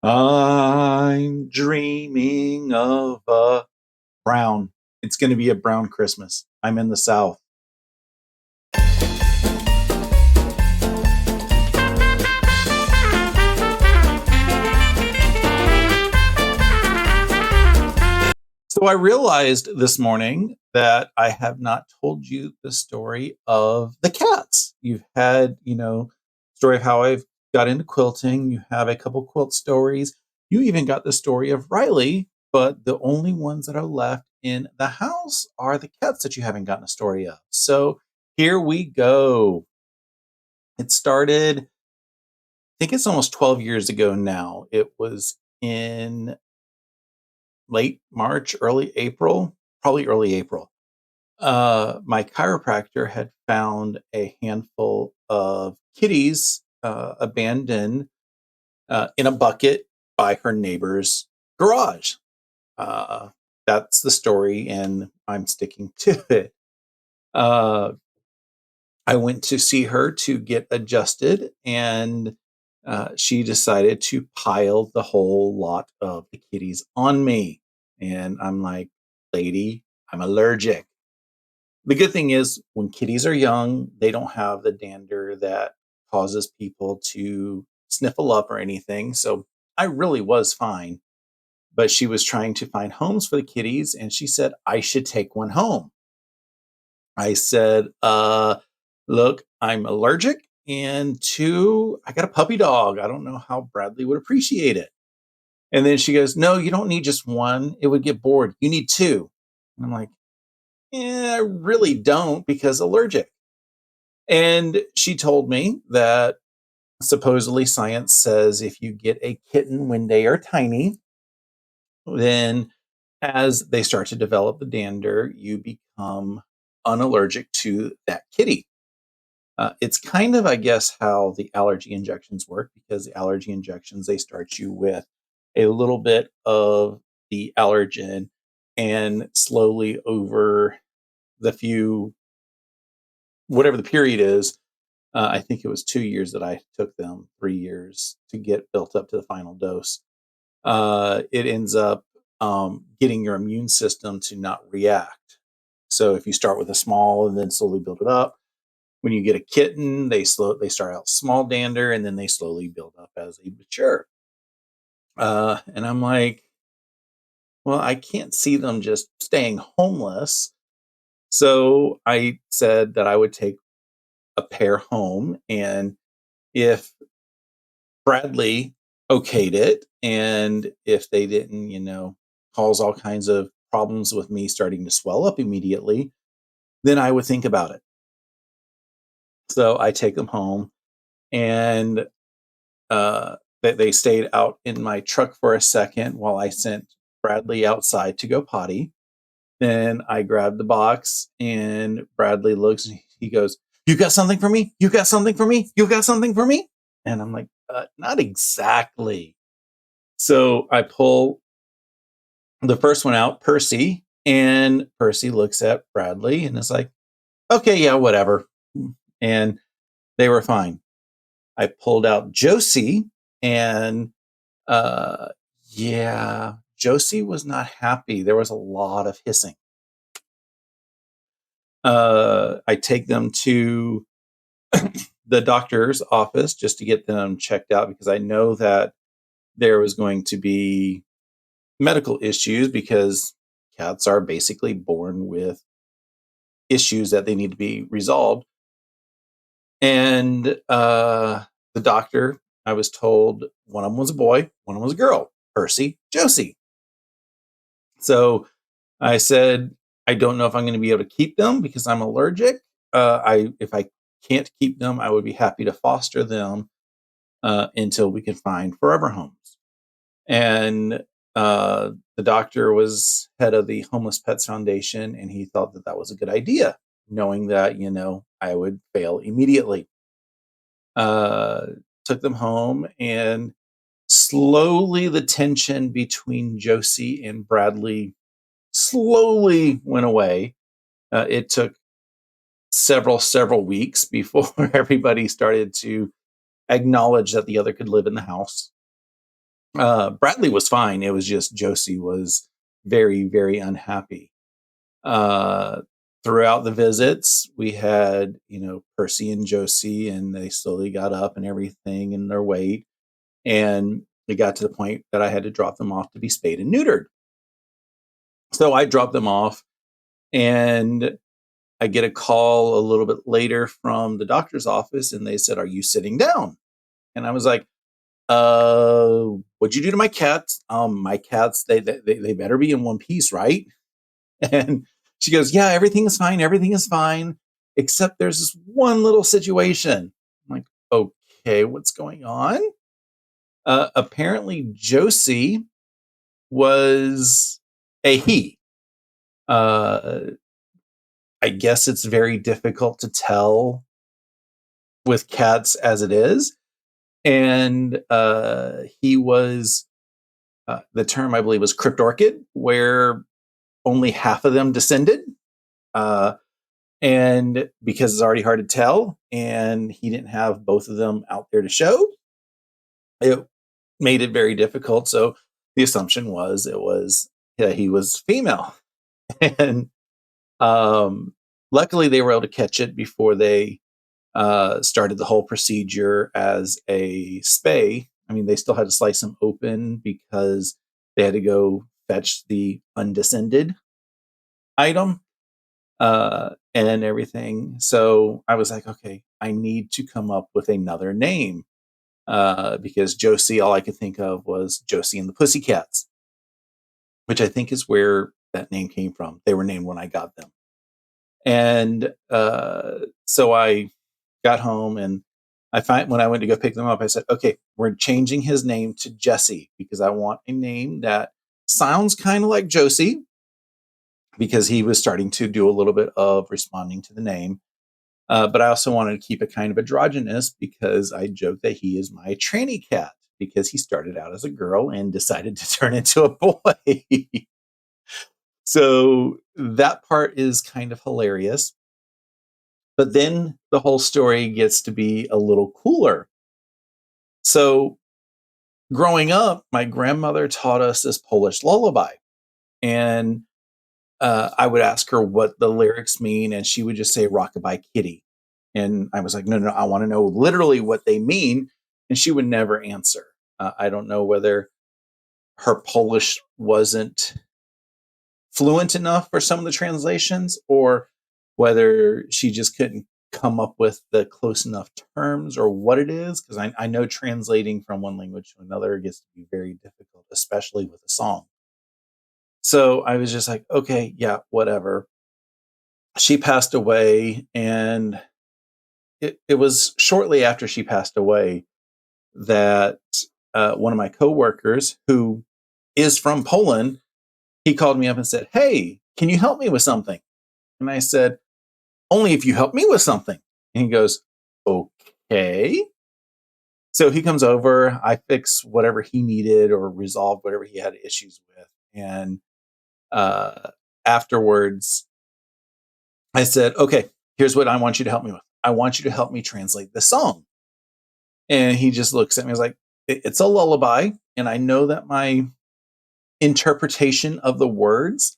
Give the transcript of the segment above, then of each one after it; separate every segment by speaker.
Speaker 1: I'm dreaming of a brown. It's going to be a brown Christmas. I'm in the South. So I realized this morning that I have not told you the story of the cats. You've had, story of how I've got into quilting. You have a couple quilt stories. You even got the story of Riley, but the only ones that are left in the house are the cats that you haven't gotten a story of. So here we go. It started, I think it's almost 12 years ago now. It was in late March, early April, probably early April. My chiropractor had found a handful of kitties abandoned in a bucket by her neighbor's garage. Uh, that's the story, and I'm sticking to it. Uh, I went to see her to get adjusted, and she decided to pile the whole lot of the kitties on me. And I'm like, lady, I'm allergic. The good thing is, when kitties are young, they don't have the dander that causes people to sniffle up or anything. So I really was fine. But she was trying to find homes for the kitties, and she said I should take one home. I said, look, I'm allergic. And two, I got a puppy dog. I don't know how Bradley would appreciate it. And then she goes, no, you don't need just one. It would get bored. You need two. And I'm like, I really don't, because allergic. And she told me that supposedly science says if you get a kitten when they are tiny, then as they start to develop the dander, you become unallergic to that kitty. It's kind of, I guess, how the allergy injections work, because the allergy injections, they start you with a little bit of the allergen, and slowly over the few, whatever the period is, I think it was 2 years that I took them, 3 years to get built up to the final dose. It ends up getting your immune system to not react. So if you start with a small and then slowly build it up, when you get a kitten, they start out small dander, and then they slowly build up as they mature. And I'm like, well, I can't see them just staying homeless. So I said that I would take a pair home, and if Bradley okayed it, and if they didn't, cause all kinds of problems with me starting to swell up immediately, then I would think about it. So I take them home, and they stayed out in my truck for a second while I sent Bradley outside to go potty. Then I grabbed the box, and Bradley looks and he goes, "You got something for me? You got something for me? You got something for me?" And I'm like, not exactly. So I pull the first one out, Percy, and Percy looks at Bradley and is like, okay, yeah, whatever. And they were fine. I pulled out Josie, and uh, yeah, Josie was not happy. There was a lot of hissing. I take them to the doctor's office just to get them checked out, because I know that there was going to be medical issues, because cats are basically born with issues that they need to be resolved. And the doctor, I was told one of them was a boy, one of them was a girl, Percy, Josie. So I said, I don't know if I'm going to be able to keep them because I'm allergic. If I can't keep them, I would be happy to foster them until we can find forever homes. And the doctor was head of the Homeless Pets Foundation, and he thought that that was a good idea, knowing that, I would fail immediately. Uh, Took them home, and slowly the tension between Josie and Bradley slowly went away. It took several weeks before everybody started to acknowledge that the other could live in the house. Bradley was fine. It was just Josie was very, very unhappy. Uh, Throughout the visits, we had, Percy and Josie, and they slowly got up and everything in their weight. And it got to the point that I had to drop them off to be spayed and neutered. So I dropped them off, and I get a call a little bit later from the doctor's office, and they said, "Are you sitting down?" And I was like, "What'd you do to my cats? My cats, they better be in one piece, right?" And she goes, "Yeah, everything is fine. Everything is fine, except there's this one little situation." I'm like, "Okay, what's going on?" Apparently, Josie was a he. Uh, I guess it's very difficult to tell with cats as it is. And he was, the term I believe was cryptorchid, where only half of them descended. Uh, and because it's already hard to tell, and he didn't have both of them out there to show, it made it very difficult. So the assumption was he was female. And luckily they were able to catch it before they started the whole procedure as a spay. I mean, they still had to slice him open because they had to go fetch the undescended item and everything. So I was like, okay, I need to come up with another name because Josie, all I could think of was Josie and the Pussycats, which I think is where that name came from. They were named when I got them. And so I got home, and when I went to go pick them up, I said, okay, we're changing his name to Jesse because I want a name that sounds kind of like Josie, because he was starting to do a little bit of responding to the name. But I also wanted to keep it kind of androgynous because I joke that he is my tranny cat because he started out as a girl and decided to turn into a boy. So that part is kind of hilarious. But then the whole story gets to be a little cooler. So growing up, my grandmother taught us this Polish lullaby. And I would ask her what the lyrics mean, and she would just say "Rockabye Kitty." And I was like, no, I want to know literally what they mean. And she would never answer. I don't know whether her Polish wasn't fluent enough for some of the translations, or whether she just couldn't come up with the close enough terms, or what it is. Because I know translating from one language to another gets to be very difficult, especially with a song. So I was just like, okay, yeah, whatever. She passed away, and it was shortly after she passed away that one of my coworkers, who is from Poland, he called me up and said, "Hey, can you help me with something?" And I said, "Only if you help me with something." And he goes, "Okay." So he comes over, I fix whatever he needed or resolve whatever he had issues with. And uh, afterwards, I said, "Okay, here's what I want you to help me with. I want you to help me translate the song." And he just looks at me and is like, "It's a lullaby. And I know that my interpretation of the words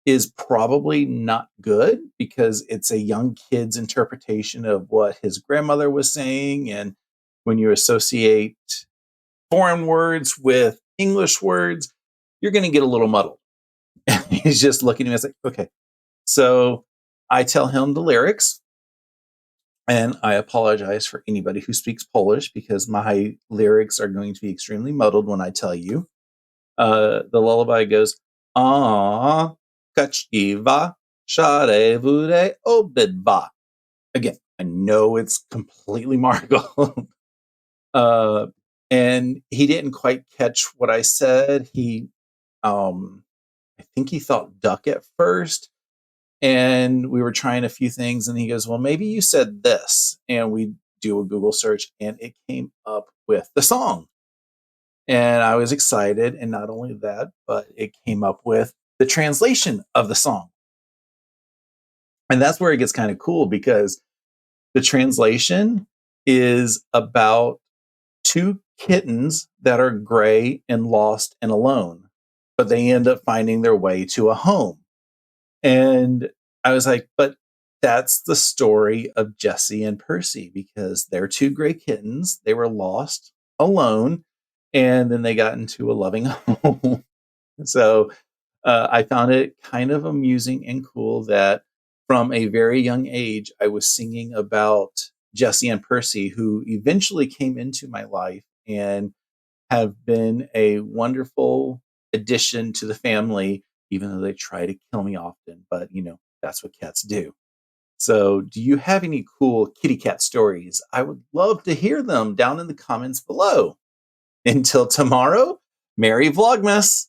Speaker 1: is probably not good because it's a young kid's interpretation of what his grandmother was saying. And when you associate foreign words with English words, you're going to get a little muddled." And he's just looking at me and like, okay. So I tell him the lyrics, and I apologize for anybody who speaks Polish because my lyrics are going to be extremely muddled when I tell you. The lullaby goes, "Ah, kaczkiwa, szare wóre obydwa." Again, I know it's completely marked. uh, and he didn't quite catch what I said. Um, I think he thought duck at first, and we were trying a few things, and he goes, "Well, maybe you said this," and we do a Google search, and it came up with the song. And I was excited. And not only that, but it came up with the translation of the song. And that's where it gets kind of cool because the translation is about two kittens that are gray and lost and alone, but they end up finding their way to a home. And I was like, but that's the story of Jesse and Percy because they're two gray kittens. They were lost, alone, and then they got into a loving home. So I found it kind of amusing and cool that from a very young age, I was singing about Jesse and Percy, who eventually came into my life and have been a wonderful addition to the family, even though they try to kill me often. But, that's what cats do. So, do you have any cool kitty cat stories? I would love to hear them down in the comments below. Until tomorrow, Merry Vlogmas!